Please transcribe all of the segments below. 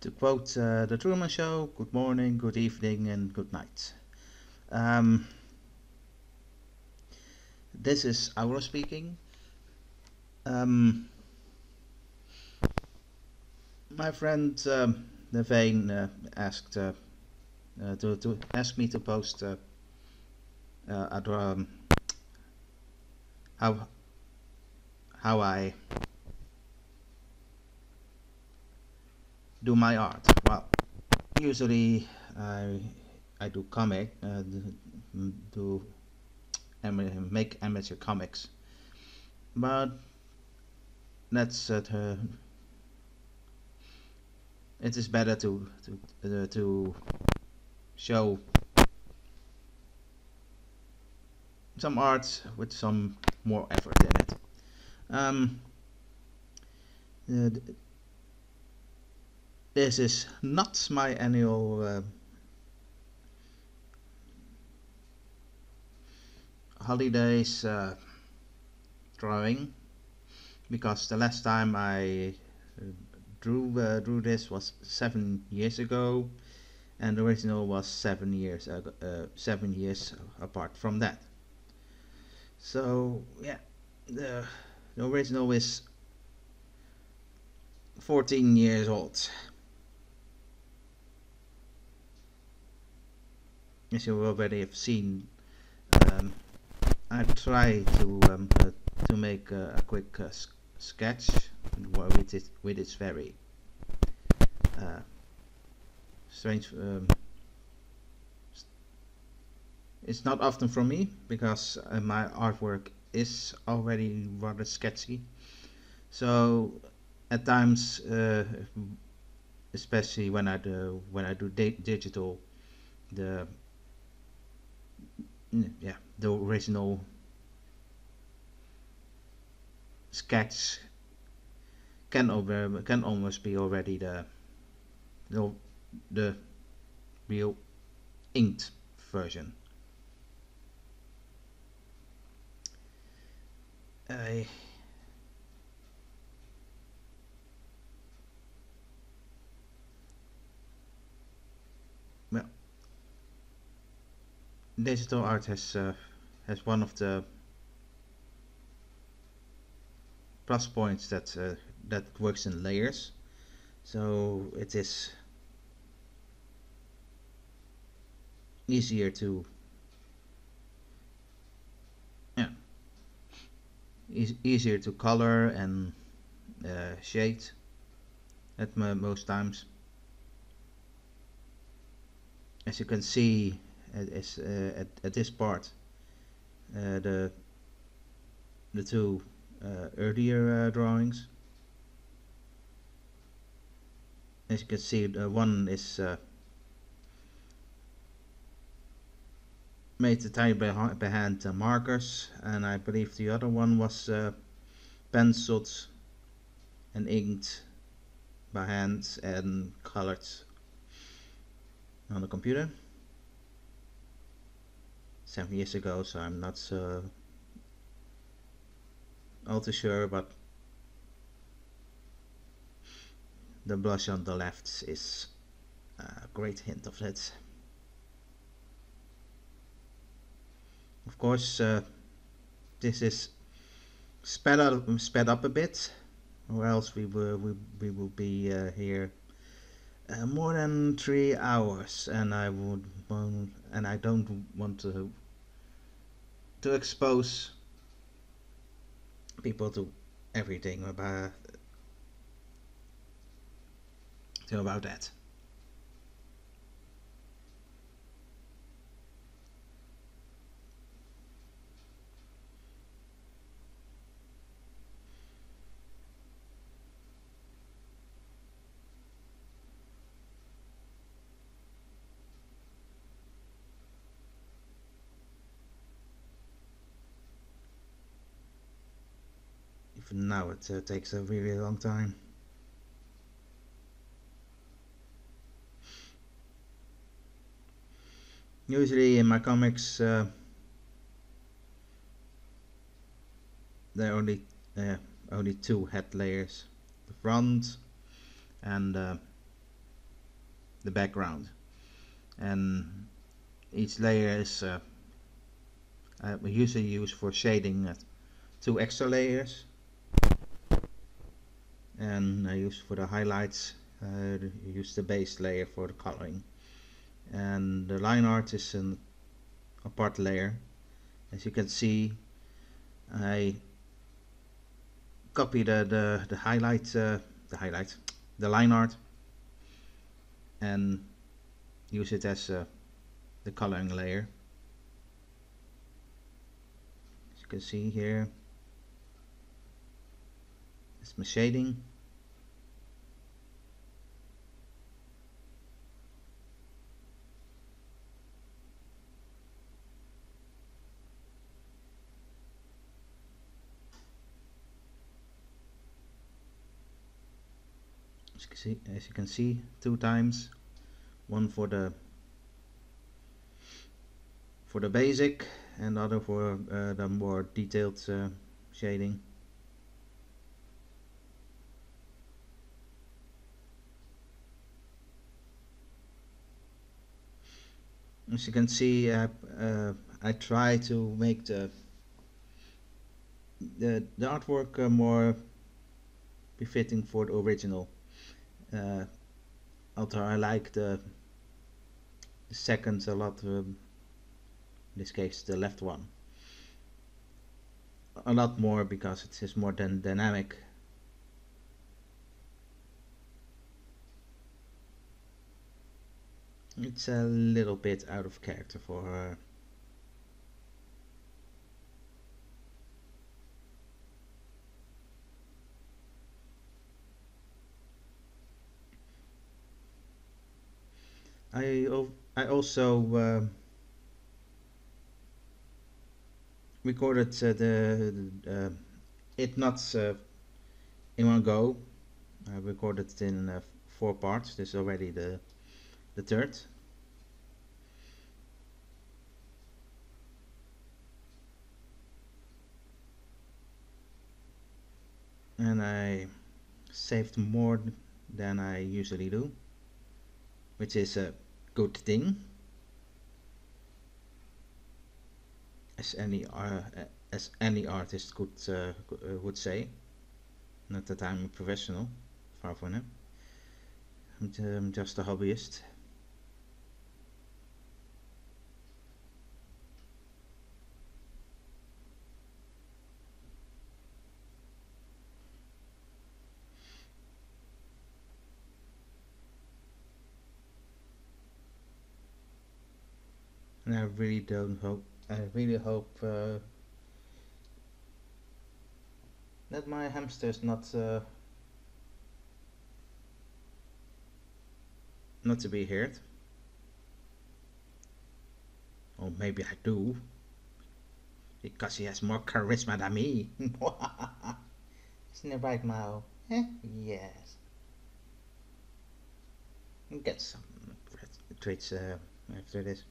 To quote The Truman Show, good morning, good evening, and good night. This is Auro speaking. My friend Nevane asked to ask me to post at, how I do my art. Well, usually I do comic, do make amateur comics, but that's it is better to show some art with some more effort in it. This is not my annual holidays drawing, because the last time I drew this was 7 years ago, and the original was 7 years ago, 7 years apart from that. So yeah, the original is 14 years old. As you already have seen, I try to make a quick sketch with its very strange. It's not often for me, because my artwork is already rather sketchy. So at times, especially when I do digital, the original sketch can almost be already the real inked version. Well, digital art has one of the plus points that works in layers, so it is easier to easier to color and shade at most times. As you can see, at this part, the two earlier drawings. As you can see, one is made entirely by hand markers, and I believe the other one was penciled and inked by hand and colored on the computer 7 years ago, so I'm not all too sure, but the blush on the left is a great hint of that. Of course, this is sped up a bit, or else we will be here more than 3 hours, and I don't want to expose people to everything about that. Even now it takes a really long time. Usually in my comics there are only two head layers, the front and the background. And each layer is we usually use for shading 2 extra layers, and I use for the highlights use the base layer for the coloring, and the line art is an apart layer. As you can see, I copy the highlight, the line art, and use it as the coloring layer. As you can see here, it's my shading. As you can see, 2 times, one for the basic and other for the more detailed shading. As you can see, I try to make the artwork more befitting for the original. Although I like the second a lot, in this case the left one, a lot more, because it is more dynamic. It's a little bit out of character for her. I also recorded it not in one go. I recorded it in 4 parts. This is already the third. And I saved more than I usually do, which is a good thing, as any artist would say. Not that I'm a professional, far from it. I'm just a hobbyist. And I really hope that my hamster is not to be heard. Or maybe I do, because he has more charisma than me. Isn't it right, Mao? Yes. Get some treats after this.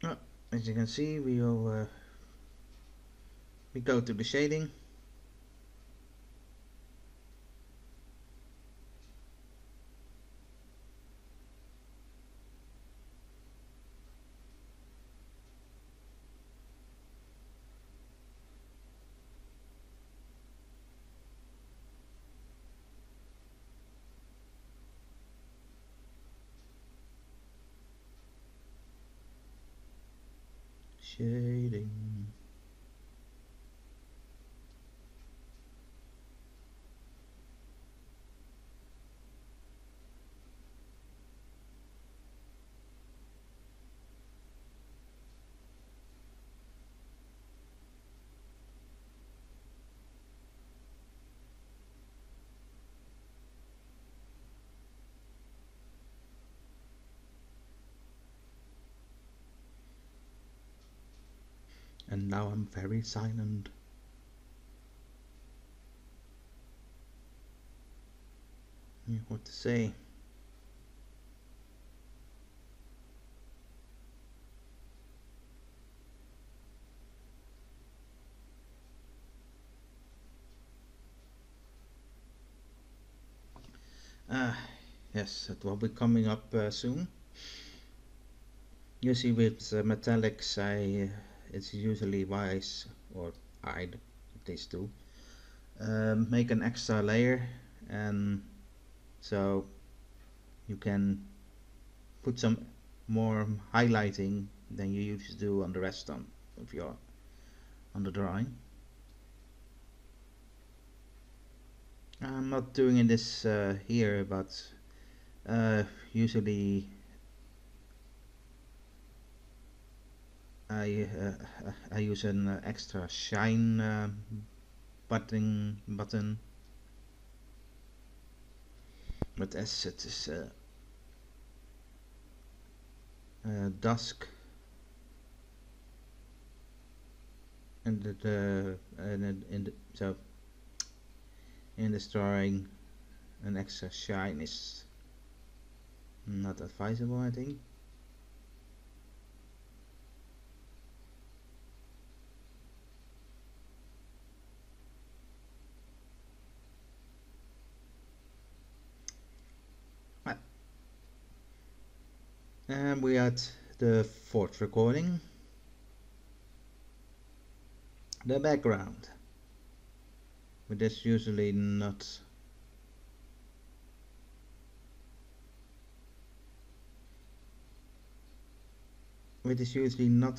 Oh, as you can see, we go to the shading. Shading. And now I'm very silent. What to say? Yes, it will be coming up soon. Usually with metallics, it's usually wise, or I'd at least do, make an extra layer, and so you can put some more highlighting than you used to do on the rest of your on the drawing. I'm not doing this here, but usually I use an extra shine button, but as it is dusk, and so in this drawing an extra shine is not advisable, I think. And we had the fourth recording, the background, but that's usually not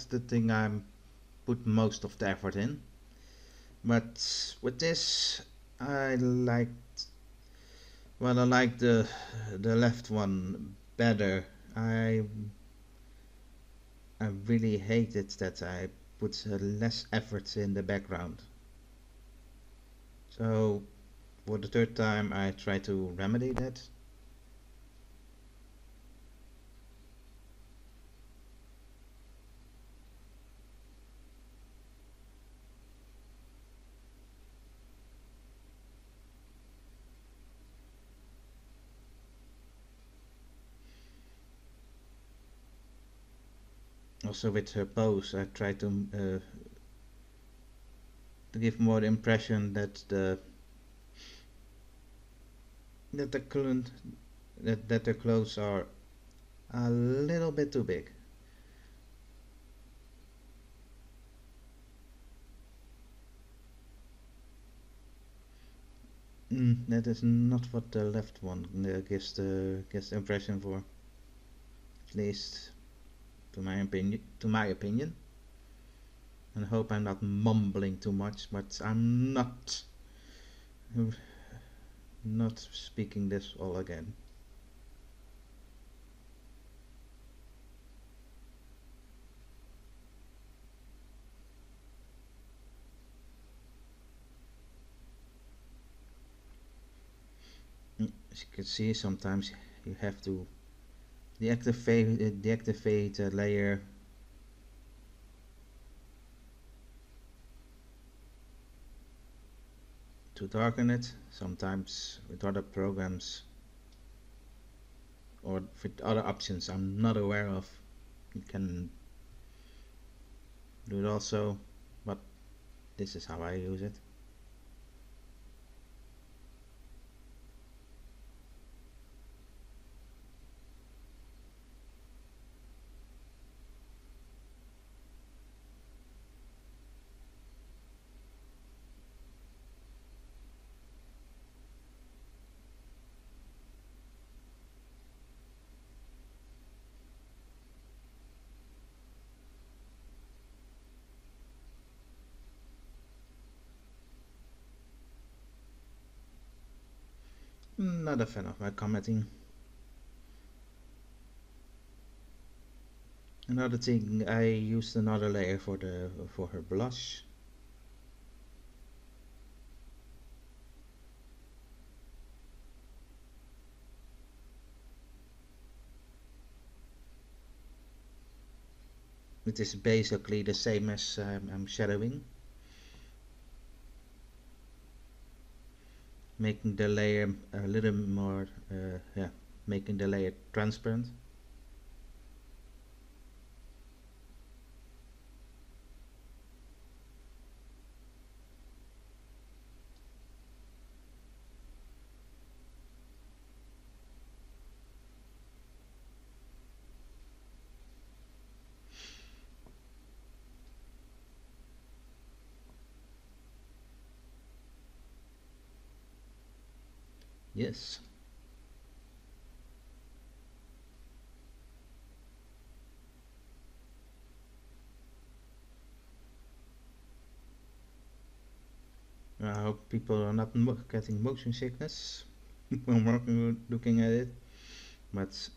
the thing I put most of the effort in. But with this, I liked, well, I like the left one better. I really hated that I put less effort in the background. So for the third time, I try to remedy that. Also with her pose, I try to give more the impression that the current that the clothes are a little bit too big. That is not what the left one gives the impression for, at least to my opinion. And I hope I'm not mumbling too much, but I'm not speaking this all again. As you can see, sometimes you have to deactivate a layer to darken it. Sometimes with other programs or with other options I'm not aware of, you can do it also, but this is how I use it. Not a fan of my commenting. Another thing, I used another layer for her blush. It is basically the same as I'm shadowing, making the layer a little more, making the layer transparent. Yes. I hope people are not getting motion sickness when looking at it. But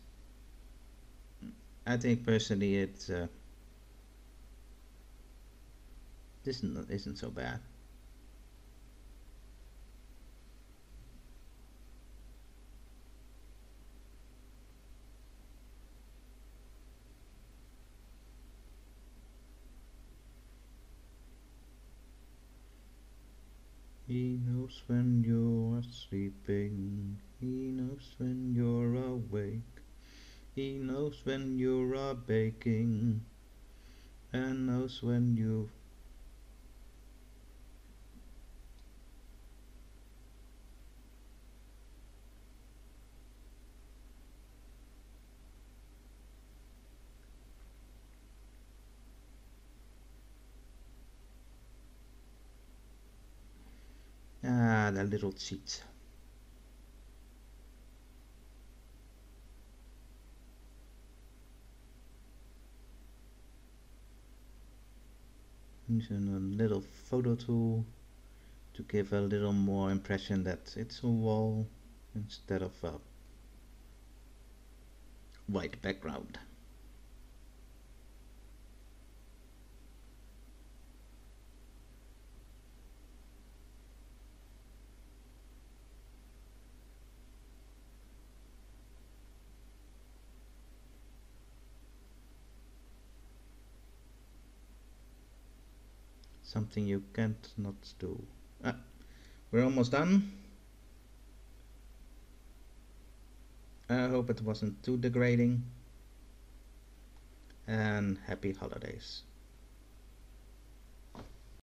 I think personally it this isn't so bad. He knows when you are sleeping. He knows when you're awake. He knows when you are baking. And knows when you. Ah, the little cheat. Using a little photo tool to give a little more impression that it's a wall instead of a white background. Something you can't not do. Ah, we're almost done. I hope it wasn't too degrading. And happy holidays.